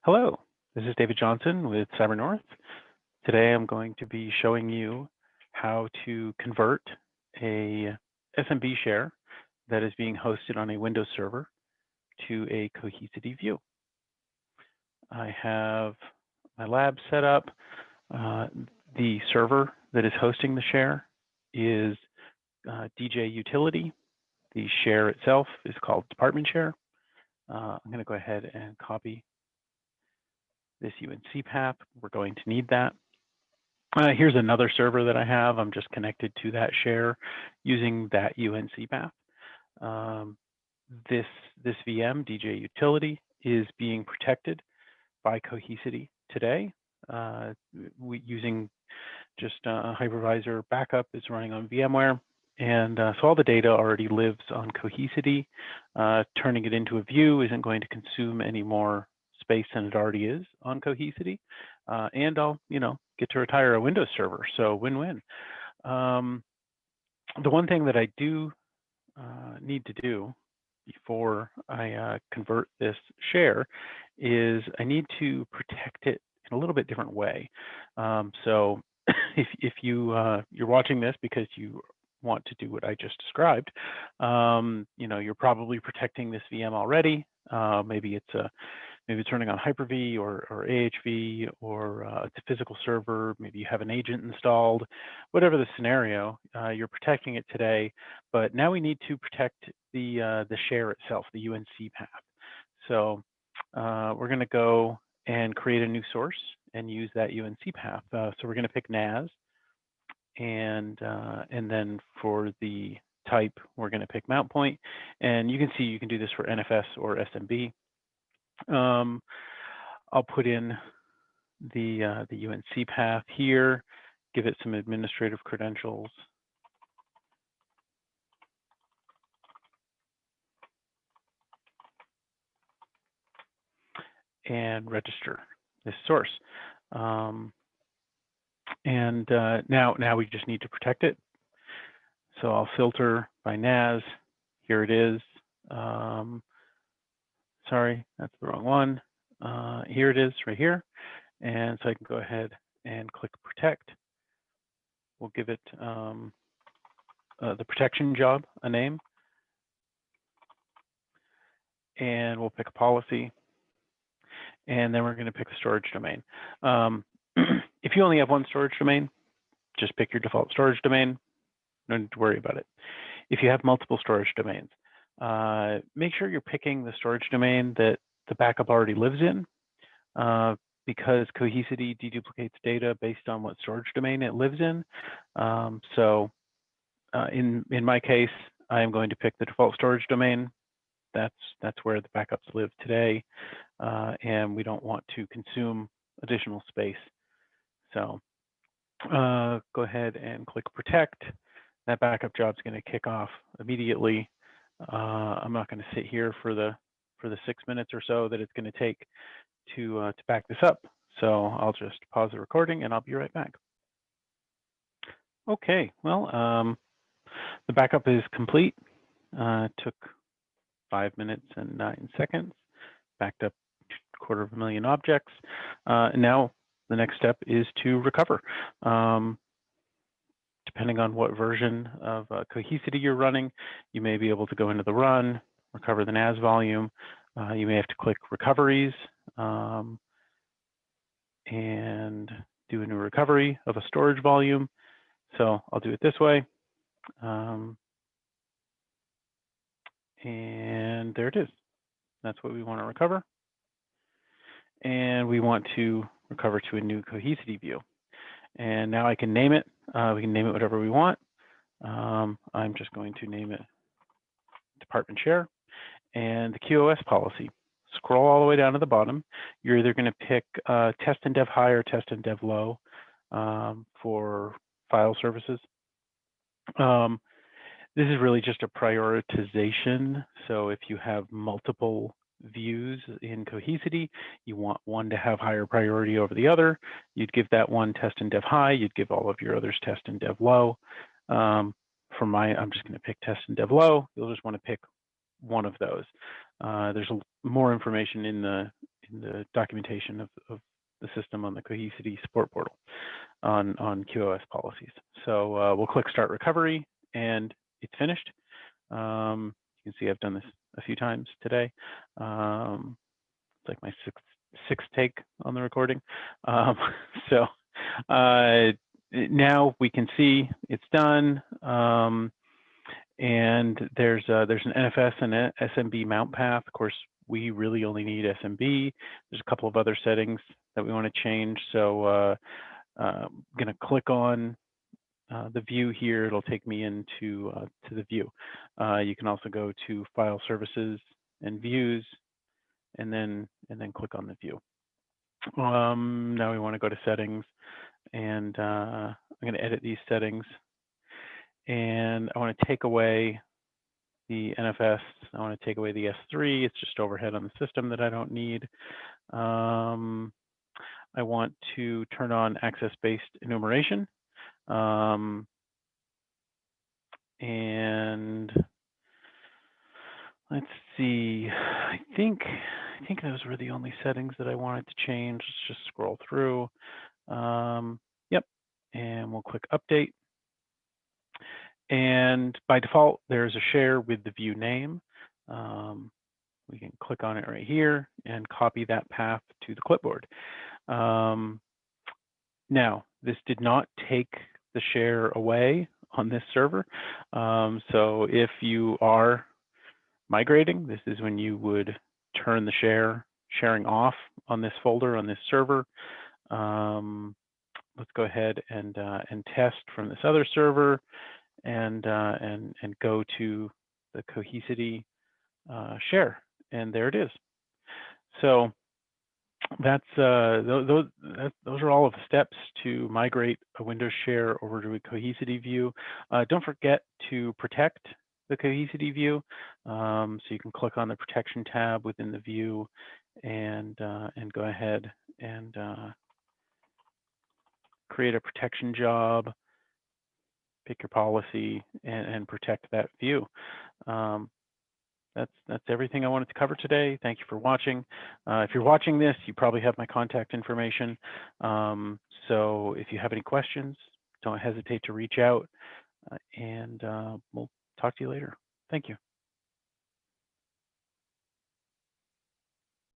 Hello, this is David Johnson with CyberNorth. Today I'm going to be showing you how to convert a SMB share that is being hosted on a Windows server to a Cohesity View. I have my lab set up. The server that is hosting the share is DJ Utility. The share itself is called Department Share. I'm going to go ahead and copy this UNC path. We're going to need that. Here's another server that I have. I'm just connected to that share using that UNC path. This VM, DJ Utility, is being protected by Cohesity today. Using just a hypervisor backup is running on VMware. And so all the data already lives on Cohesity. Turning it into a view isn't going to consume any more space than it already is on Cohesity. And I'll, get to retire a Windows server, so win-win. The one thing that I do need to do before I convert this share is I need to protect it in a little bit different way. So if you're watching this because you want to do what I just described, you're probably protecting this VM already. Maybe it's running on Hyper-V or AHV or it's a physical server. Maybe you have an agent installed. Whatever the scenario, you're protecting it today. But now we need to protect the share itself, the UNC path. So we're going to go and create a new source and use that UNC path. So we're going to pick NAS, and then for the type, we're going to pick mount point. And you can see you can do this for NFS or SMB. I'll put in the UNC path here, give it some administrative credentials. And register this source. Now we just need to protect it. So I'll filter by NAS. Here it is. Sorry, that's the wrong one. Here it is right here. And so I can go ahead and click protect. We'll give it the protection job a name. And we'll pick a policy. And then we're going to pick the storage domain. If you only have one storage domain, just pick your default storage domain. No need to worry about it. If you have multiple storage domains, make sure you're picking the storage domain that the backup already lives in, because Cohesity deduplicates data based on what storage domain it lives in. In my case, I am going to pick the default storage domain. That's where the backups live today, and we don't want to consume additional space. So go ahead and click protect. That backup job is going to kick off immediately. I'm not going to sit here for the 6 minutes or so that it's going to take to back this up. So I'll just pause the recording and I'll be right back. Okay, well, the backup is complete. Took 5 minutes and 9 seconds. Backed up 250,000 objects. And now the next step is to recover. Depending on what version of Cohesity you're running, you may be able to go into the run, recover the NAS volume. You may have to click recoveries and do a new recovery of a storage volume. So I'll do it this way. And there it is. That's what we want to recover. And we want to recover to a new Cohesity view. And now I can name it. We can name it whatever we want. I'm just going to name it Department Share. And the QoS policy. Scroll all the way down to the bottom. You're either going to pick test and dev high or test and dev low for file services. This is really just a prioritization. So if you have multiple views in Cohesity, you want one to have higher priority over the other, you'd give that one test and dev high, you'd give all of your others test and dev low. For mine, I'm just going to pick test and dev low. You'll just want to pick one of those. There's more information in the the documentation of the system on the Cohesity support portal on QoS policies. So we'll click Start Recovery, and it's finished. You can see I've done this a few times today. It's like my sixth take on the recording. So now we can see it's done. And there's an NFS and SMB mount path. Of course, we really only need SMB. There's a couple of other settings that we want to change. So I'm going to click on the view here. It'll take me into to the view. You can also go to File Services and Views, and then click on the view. Now we want to go to Settings, and I'm going to edit these settings. And I want to take away the NFS. I want to take away the S3. It's just overhead on the system that I don't need. I want to turn on access-based enumeration. And let's see, I think those were the only settings that I wanted to change. Let's just scroll through. Yep, and we'll click Update. And by default, there's a share with the view name. We can click on it right here and copy that path to the clipboard. Now, this did not take the share away on this server. So if you are migrating, this is when you would turn the sharing off on this folder on this server. Let's go ahead and test from this other server and go to the Cohesity share, and there it is. So that's those are all of the steps to migrate a Windows share over to a Cohesity view. Don't forget to protect the Cohesity view. So you can click on the protection tab within the view and go ahead and create a protection job, pick your policy, and protect that view. That's everything I wanted to cover today. Thank you for watching. If you're watching this, you probably have my contact information. So if you have any questions, don't hesitate to reach out, and we'll talk to you later. Thank you.